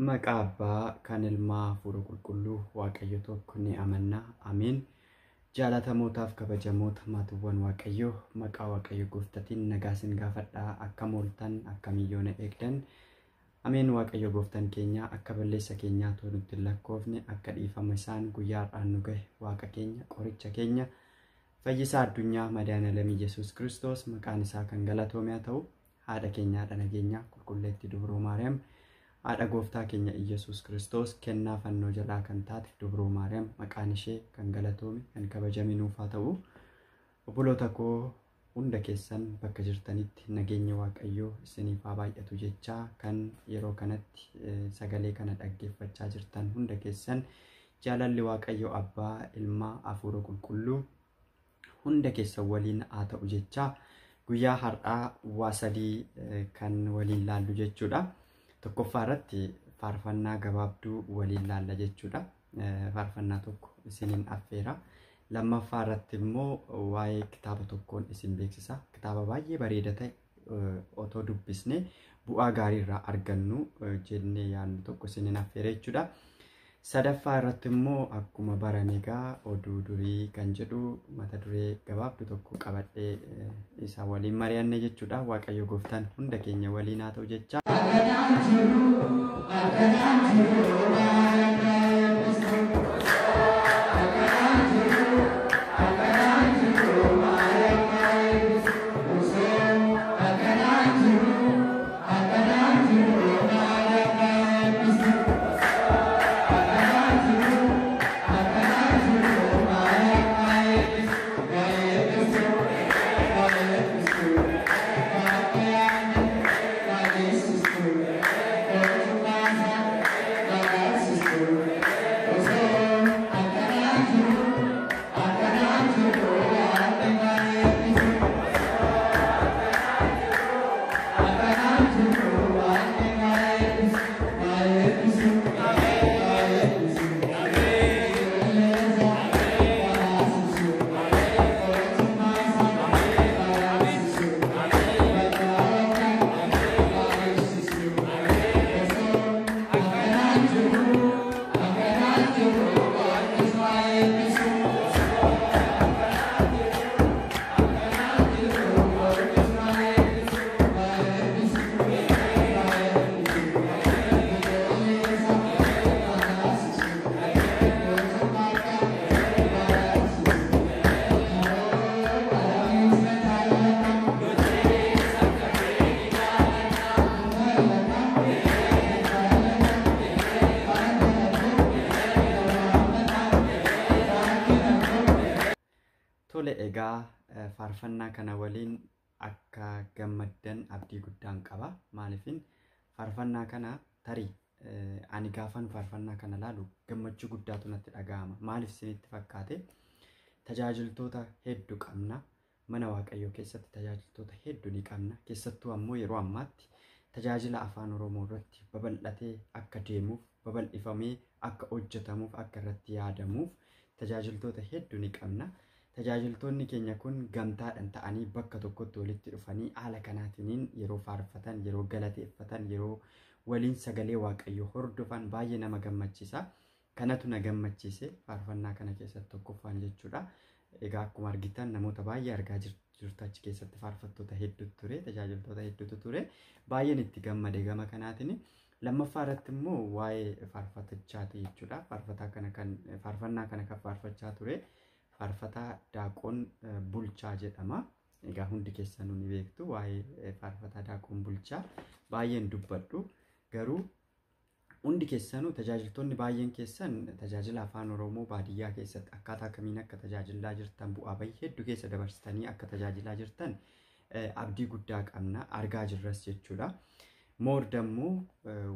Maqaa Abbaa kan Ilmaa Hafuura Qulqulluu Waaqayyo tokko ni amanna. Amiin. Jaalatamootaaf kabajamoota maatiiwwan Waaqayyoo maqaa Waaqayyo Gooftaatiin nagaa isin gaafadhaa. Akkam ooltan, akkamiyyoo na eegdan. Amiin. Waaqayyo Gooftaan keenya akka balleessa keenyaa too nutti hin lakkoofne, akka dhiifama isaan guyyaa har'aan nu gahe Waaqa keenya, qoricha keenya, fayyisaa addunyaa madaana lamii Yesuus Kiristoos maqaan isaa kan galatoome haa ta'u. Haadha keenyaa haadha nageenyaa qulqulleetti Dubroo Maariyaam, haadha Gooftaa keenya Iyyasuus Kiristoos kennaa fannoo jalaa kan taate Dubroo Maariyaam maqaan ishee kan galatoome kan kabajame nuuf haa ta'u. Obboloota koo hunda keessan bakka jirtanitti nageenya Waaqayyoo isiniif haa baay'atu jechaa kan yeroo kanatti sagalee kana dhaggeeffachaa jirtan hunda keessan jaalalli Waaqayyoo Abbaa, Ilmaa, Hafuura Qulqulluu hunda keessan waliin haa ta'u jechaa guyyaa har'aa waa sadii kan waliin laallu jechuudha. Tokkoffaa irratti faarfannaa gabaabduu waliin laalla jechuudha. Faarfannaa tokko isiniin affeera. Lammaffaa irratti immoo waa'ee kitaaba tokkoon isin beeksisa. Kitaaba baay'ee bareeda ta'e otoo dubbisnee bu'aa gaarii irraa argannu jennee yaadnu tokko isiniin affeera jechuudha. Sadaffaa irratti immoo akkuma barame egaa oduu durii kan jedhu mata duree gabaabduu tokko qabadhee isa waliin mari'anne jechuudha. Waaqayyo Gooftaan hunda keenya waliin haa ta'u jecha. Tole egaa faarfannaa kana waliin akka gammaddan abdii guddaan qaba. Maaliifin faarfannaa kana tarii ani gaafan faarfannaa kana laalu gammachuu guddaatu natti dhaga'ama. Maaliif isinitti fakkaate? Tajaajiltoota hedduu qabna. Mana Waaqayyoo keessatti tajaajiltoota hedduu ni qabna. Keessattuu ammoo yeroo ammaatti tajaajila afaan Oromoo irratti babal'atee akka deemuuf, babal'ifamee akka hojjetamuuf, akka irratti yaadamuuf tajaajiltoota hedduu ni qabna. Tajaajiltoonni keenya kun gamtaadhaan ta'anii bakka tokkotti walitti dhufanii haala kanaatiin yeroo faarfatan, yeroo galateeffatan, yeroo waliin sagalee Waaqayyoo hordofan baay'ee nama gammachiisa. Kanatu na gammachiise faarfannaa kana keessatti tokkoffaan jechuudha. Egaa akkuma argitan namoota baay'ee argaa jirtu achi keessatti faarfattoota hedduutu ture, tajaajiltoota hedduutu ture. Baay'een itti gammade gama kanaatiin. Lammaffaa irratti immoo waa'ee faarfatichaati jechuudha. Faarfannaa kana kan faarfachaa ture faarfataa Daaqoon Bulchaa jedhama. Egaa hundi keessanuu ni beektu waa'ee faarfataa Daaqoon Bulchaa baay'een dubbadhu. Garuu hundi keessanuu tajaajiltoonni baay'een keessan tajaajila afaan Oromoo baadiyyaa keessatti akkaataa kamiin akka tajaajilaa jirtan, bu'aa bayii hedduu keessa dabarsitanii akka tajaajilaa jirtan abdii guddaa qabna, argaa jirras jechuudha. Moordammoo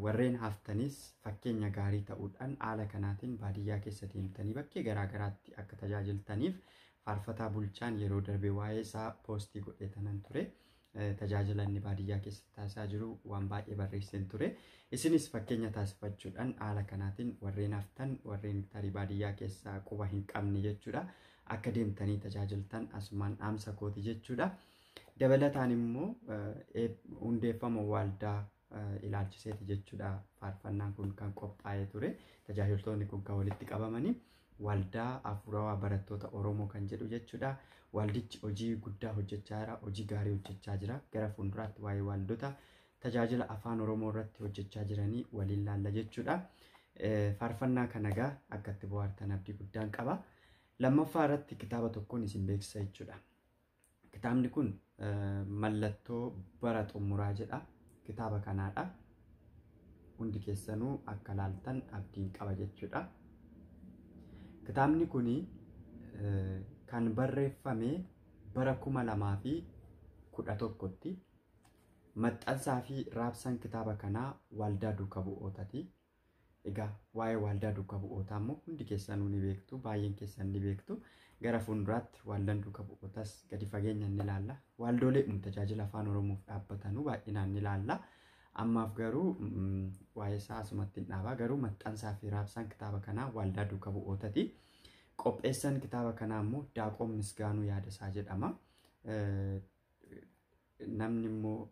warreen haftanis fakkeenya gaarii ta'uudhaan haala kanaatiin baadiyyaa keessa deemtanii bakkee garaagaraatti akka tajaajiltaniif faarfataa Bulchaan yeroo darbe waa'ee isaa poostii godheetanan ture. Tajaajila inni baadiyyaa keessatti taasisaa jiru waan baay'ee barreesseen ture. Isinis fakkeenya taasifachuudhaan haala kanaatiin warreen haftan, warreen tarii baadiyyaa keessaa quba hin qabne jechuudha akka deemtanii tajaajiltan asumaan dhaamsa kooti jechuudha. Dabalataan immoo hundeeffama waldaa ilaalchiseeti jechuudha. Faarfannaan kun kan qophaa'ee ture. Tajaajiltoonni kun kan walitti qabamanii waldaa Hafuurawaa Barattoota Oromoo kan jedhu jechuudha. Waldichi hojii guddaa hojjechaa jira, hojii gaarii hojjechaa jira. Gara fuulduraatti waa'ee waldota tajaajila afaan Oromoo irratti hojjechaa jiranii waliin laalla jechuudha. Faarfannaa kana egaa akkatti bohaartan abdii guddaan qaba. Lammaffaa irratti kitaaba tokkoon isin beeksisa jechuudha. Kitaabni kun mallattoo bara xumuraa jedha. Kitaaba kanaadha. Hundi keessanuu akka laaltan abdiin qaba jechuudha. Kitaabni kun kan barreeffame bara 2011tti. Maxxansaa fi raabsan kitaaba kanaa Waldaa Duuka Bu'ootaati. Egaa waa'ee Waldaa Duuka Bu'ootaa immoo hundi keessanuu ni beektu, baay'een keessan ni beektu. Gara fuulduraatti Waldaan Duuka Bu'ootaas gadi fageenyaan ni ilaalla. Waldoolee tajaajila afaan Oromoof dhaabbatanuu baay'inaan ni ilaalla. Ammaaf garuu waa'ee isaa asumatti hin dhaabaa. Garuu maxxansaa fi raabsaan kitaaba kanaa Waldaa Duuka Bu'ootaati. Qopheessaan kitaaba kanaa immoo Daaqoon Misgaanuu Yaadasaa jedhama. Namni immoo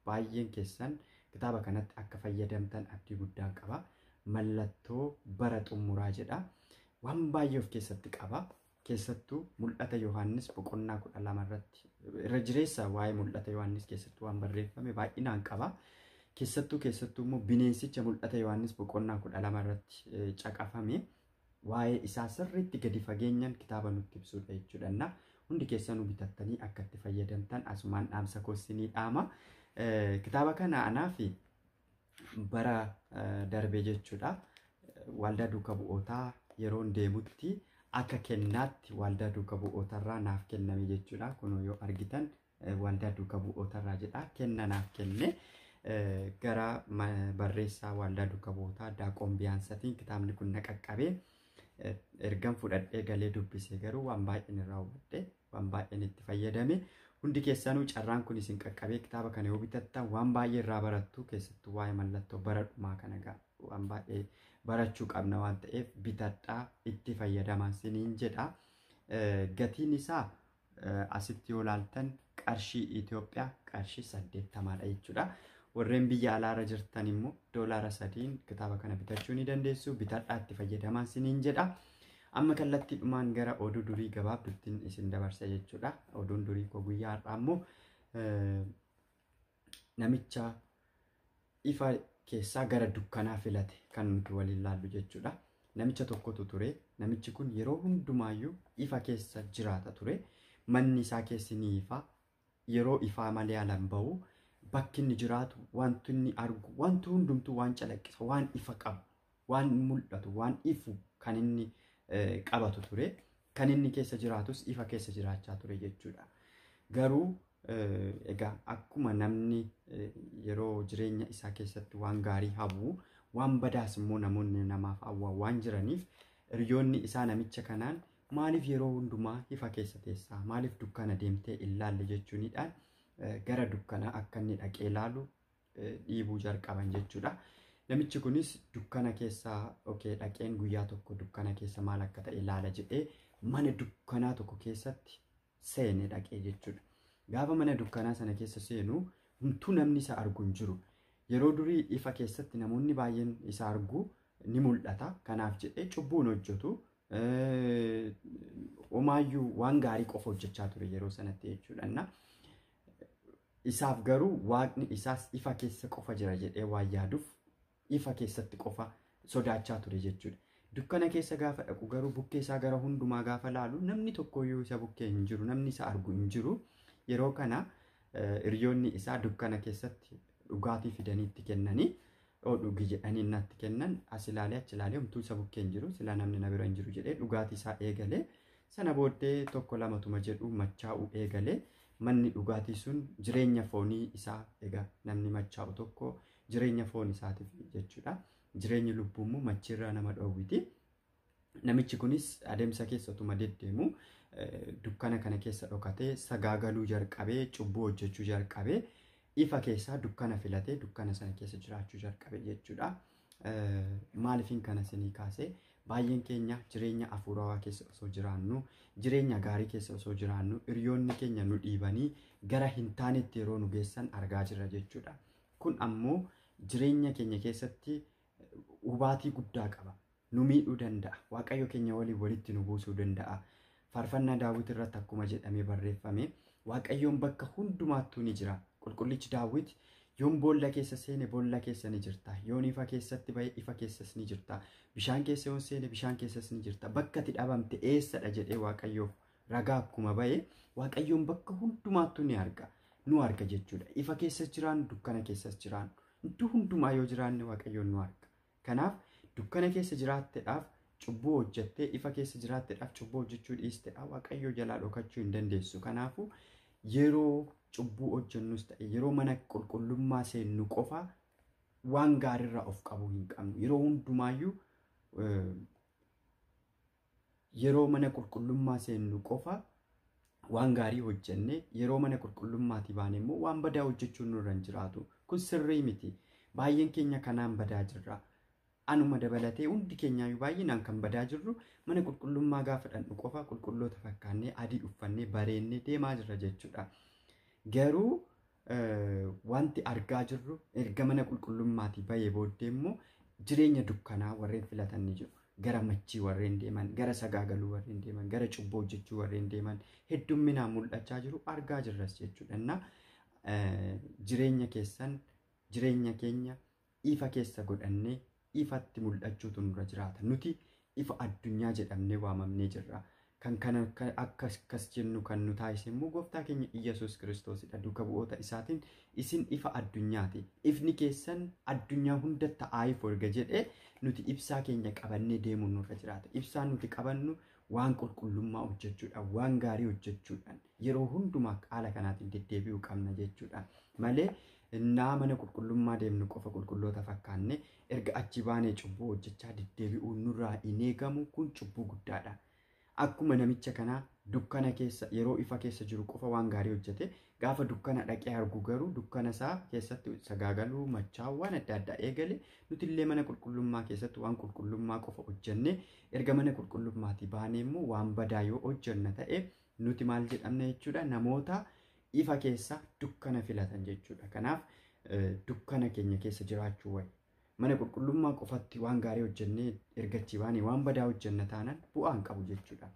baay'een keessan kitaaba kanatti akka fayyadamtan abdii guddaan qaba. Mallattoo bara xumuraa jedha. Waan baay'ee of keessatti qaba. Keessattuu mul'ata Yohaannis boqonnaa 12 irratti irra jireessa waa'ee mul'ata Yohaannis keessattuu waan barreeffame baay'inaan qaba. Keessattuu immoo bineensicha mul'ata Yohaannis boqonnaa 12 irratti caqafame waa'ee isaa sirriitti gadi fageenyaan kitaaba nutti ibsudha jechuudha. Hundi keessanuu bitattanii akka itti fayyadamtan asumaan dhaamsa koosinii dhaama. Kitaaba kana anaa fi bara darbee jechuudha. Waldaa Duuka Bu'ootaa yeroon deemutti akka kennaatti Waldaa Duuka Bu'ootarraa naaf kenname jechuudha. Kun yoo argitan Waldaa Duuka Bu'ootarraa jedha. Kenna naaf kenne gara barreessaa Waldaa Duuka Bu'ootaa Daaqoon Biyaansatiin kitaabni kun na qaqqabee ergan fudhadhee galee dubbisee garuu waan baay'een irraa hubadhe, waan baay'een itti fayyadame. Hundi keessanuu carraan kun isin qaqqabee kitaaba kana yoo bitattan waan baay'ee irraa barattu. Keessattuu waa'ee mallattoo bara dhumaa kana waan baay'ee barachuu qabna waan ta'eef bitadhaa, itti fayyadamaa isiniin jedha. Gatiin isaa asitti yoo ilaaltan qarshii Itoophiyaa qarshii 80dha jechuudha. Warreen biyya alaarra jirtan immoo doolaara 3 kitaaba kana bitachuu ni dandeessu. Bitadhaa, itti fayyadamaa isiniin jedha. Amma kallattiidhumaan gara oduu durii gabaabduttiin isin dabarsa jechuudha. Oduun durii koo guyyaa har'aa immoo namicha ifa keessaa gara dukkanaa filate kan nuti waliin laallu jechuudha. Namicha tokkotu ture. Namichi kun yeroo hundumaayyuu ifa keessa jiraata ture. Manni isaa keessi ni ifa. Yeroo ifaa malee alan bahu. Bakki inni jiraatu, wanti inni argu, wanti hundumtuu waan calaqqisa, waan ifa qabu, waan mul'atu, waan ifu kan inni qabatu ture. Kan inni keessa jiraatus ifa keessa jiraachaa ture jechuudha. Garuu egaa akkuma namni yeroo jireenya isaa keessatti waan gaarii hawwu, waan badaas immoo namoonni namaaf hawwaa waan jiraniif hiriyoonni isaa namicha kanaan maaliif yeroo hundumaa ifa keessa teessaa, maaliif dukkana deemtee ilaalle jechuunidhaan gara dukkanaa akka inni dhaqee ilaalu dhiibuu jalqaban jechuudha. Namichi kunis dukkana keessaa dhaqeen guyyaa tokko dukkana keessa maal akka ta'e ilaala jedhee mana dukkanaa tokko keessatti seene dhaqee jechuudha. Gaafa mana dukkanaa sana keessa seenu humtuu namni isa argu hin jiru. Yeroo durii ifa keessatti namoonni baay'een isa argu ni mul'ata. Kanaaf jedhee cubbuun hojjetu. Omaayyuu waan gaarii qofa hojjechaa ture yeroo sanatti jechuudha. Isaaf garuu waaqni isaas ifa keessa qofa jira jedhee waan yaaduuf ifa keessatti qofa sodaachaa ture jechuudha. Dukkana keessa gaafa dhaqu garuu bukkee isaa gara hundumaa gaafa laalu namni tokkoyyuu isa bukkee hin jiru, namni isa argu hin jiru. Yeroo kana hiriyoonni isaa dukkana keessatti dhugaatii fidanii itti kennanii dhugi jedhanii natti kennan as ilaalee achi ilaalee homtuu isa bukkee hin jiru, sila namni na bira hin jiru jedhee dhugaatii isaa eegalee sana booddee tokko lamatuma jedhu machaa'uu eegalee. Manni dhugaatii sun jireenya foonii isaa egaa namni machaa'u tokko jireenya foon isaatiif jechuudha. Jireenyi lubbuu immoo machiirraa nama dhoowwiti. Namichi kunis adeemsa keessa utuma deddeemu dukkana kana keessa dhokatee sagaagaluu jalqabee cubbuu hojjechuu jalqabee ifa keessaa dukkana filatee dukkana sana keessa jiraachuu jalqabe jechuudha. Maaliifin kana isinii kaasee baay'een keenya jireenya hafuurawaa keessa osoo jiraannu, jireenya gaarii keessa osoo jiraannu, hiriyoonni keenya nu dhiibanii gara hin taanetti yeroo nu geessan argaa jirra jechuudha. kun ammoo jireenya keenya keessatti hubaatii guddaa qaba. Nu miidhuu danda'a. Waaqayyo keenya walitti nu buusuu danda'a. Faarfannaa Daawit irratti akkuma jedhamee barreeffame Waaqayyoon bakka hundumaattuu ni jira. Qulqullichi Daawit yoon boolla keessa seene boolla keessa ni jirta. Yoon ifa keessatti ba'e ifa keessas ni jirta. Bishaan keessa yoon seene bishaan keessas ni jirta. Bakka ati dhabamte eessadha jedhee Waaqayyoof ragaa akkuma ba'e Waaqayyoon bakka hundumaattuu ni arga. Nu arga jechuudha. Ifa keessas jiraan dukkana keessas jiraan. Iddoo hundumaa yoo jiraanne Waaqayyoon nu arga. Kanaaf dukkana keessa jiraatteedhaaf cubbuu hojjettee ifa keessa jiraatteedhaaf cubbuu hojjechuu dhiisteedhaaf Waaqayyo jalaa dhokachuu hin dandeessu. Kanaafuu yeroo cubbuu hojjennus ta'e yeroo mana qulqullummaa seennu qofa waan gaariirraa of qabuu hin qabnu. Yeroo hundumaayyuu yeroo mana qulqullummaa seennu qofa waan gaarii hojjenne yeroo mana qulqullummaatii baane immoo waan badaa hojjechuun nurra hin jiraatu. Kun sirrii miti. Baay'een keenya kanaan badaa jirra. Anuma dabalatee hundi keenyaayyuu baay'inaan kan badaa jirru mana qulqullummaa gaafa dhandhu qofa qulqulloota fakkaannee adii uffannee bareennee deemaa jirra jechuudha. Garuu wanti argaa jirru erga mana qulqullummaatii bahee booddee immoo jireenya dukkanaa warreen filatan ni jiru. Gara machii warreen deeman, gara sagaagaluu warreen deeman, gara cubbuu hojjechuu warreen deeman heddumminaan mul'achaa jiru argaa jirras jechuudha. Jireenya keenya ifa keessa godhannee ifatti mul'achuutu nurra jiraata. Nuti ifa addunyaa jedhamnee waamamnee jirra. Kan kana akkas jennu kan nu taasise immoo gooftaa keenya Iyyasuus Kiristoosidha. Duuka bu'oota isaatiin isin ifa addunyaati. Ifni keessan addunyaa hundatti ifa erga jedhee nuti ibsaa keenya qabannee deemuun nurra jiraata. Ibsaan nuti qabannu waan qulqullummaa hojjechuudhaan, waan gaarii hojjechuudhaan yeroo hundumaa haala kanaatiin deddeebi'uu qabna jechuudha. Malee innaa mana qulqullummaa deemnu qofa qulqulloota fakkaanne erga achi baanee cubbuu hojjechaa deddeebi'uun nurraa hin eegamu. Kun cubbuu guddaadha. Akkuma namicha kanaa dukkana keessa yeroo ifa keessa jiru qofa waan gaarii hojjete gaafa dukkana dhaqee argu garuu dukkana isaa keessatti sagaagaluu machaa'uu waan adda addaa eegale nuti illee mana qulqullummaa keessatti waan qulqullummaa qofa hojjenne erga mana qulqullummaatii baanee immoo waan badaa yoo hojjenna ta'e nuti maal jedhamna jechuudha. Namoota ifa keessa dukkana filatan jechuudha. Kanaaf dukkana keenya keessa jiraachuu wayi. Mana qulqullummaa qofatti waan gaarii hojjennee ergachi baanee waan badaa hojjenna taanaan bu'aa hin qabu jechuudha.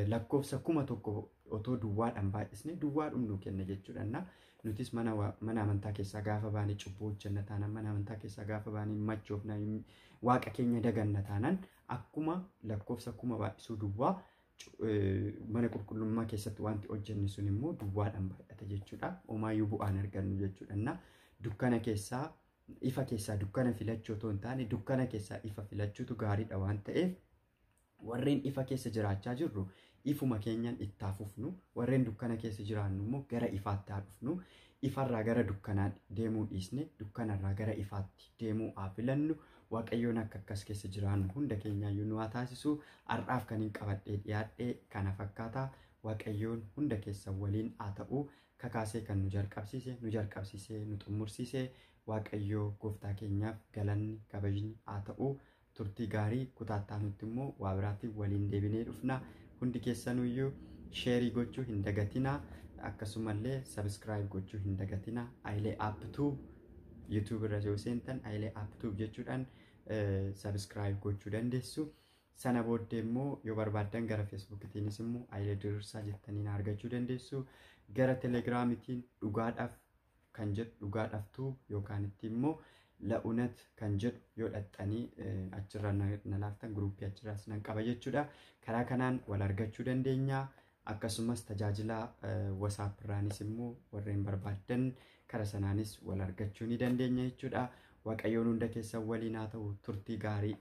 Lakkoofsa 1000 otoo duwwaadhaan baay'isne duwwaa dhumnu kenna jechuudha. Nutis mana amantaa keessaa gaafa baanee cubbuu hojjenna taanaan mana amantaa keessaa gaafa baanee machoofna waaqa keenya daganna taanaan akkuma lakkoofsa 1000 baay'isuu duwwaa mana qulqullummaa keessatti wanti hojjenne sun immoo duwwaadhaan baay'ata jechuudha. Homaayyuu bu'aan argannu jechuudha. Dukkana keessaa ifa keessaa dukkana filachuu otoo hin taane dukkana keessaa ifa filachuutu gaariidha waan ta'eef warreen ifa keessa jiraachaa jirru ifuma keenyan itti fufnu, warreen dukkana keessa jiraannu immoo gara ifaatti haa dhufnu. Ifarraa gara dukkanaa deemuu dhiisne dukkanarraa gara ifaatti deemuu haa filannu. Waaqayyoon akka akkas keessa jiraannu hunda keenyaayyuu nu haa taasisu. Har'aaf kan hin qabadhee dhiyaadhee kana fakkaata. Waaqayyoon hunda keessan waliin haa ta'u. Kakaasee kan nu jalqabsiisee nu xumursiisee Waaqayyoo gooftaa keenyaaf galanni kabajni haa ta'u. Turtii gaarii kutaattaa nutti immoo waa biraatti waliin deebinee dhufna. Hundi keessanuyyuu sheerii gochuu hin dagatinaa. Akkasumallee subscribe gochuu hin dagatinaa. Ailee App-Tube YouTube irra yoo seentan Ailee App-Tube jechuudhaan subscribe gochuu dandeessu. Sana booddee immoo yoo barbaaddan gara Facebookitiinis immoo Ailee Dirrisaa jettanii argachuu dandeessu. Gara Telegiraamitiin dhugaadhaaf kan jedhu dhugaadhaaf tube yookaan itti immoo la'unat kan jedhu yoo dhaxxanii achirra na laaftan guruupii achirraas nan qaba jechuudha. Karaa kanaan wal argachuu dandeenya. Akkasumas tajaajila WhatsApp irraanis immoo warreen barbaaddan karaa sanaanis wal argachuu ni dandeenya jechuudha. Waaqayyoon hunda keessan waliin haa ta'u. Turtii gaarii.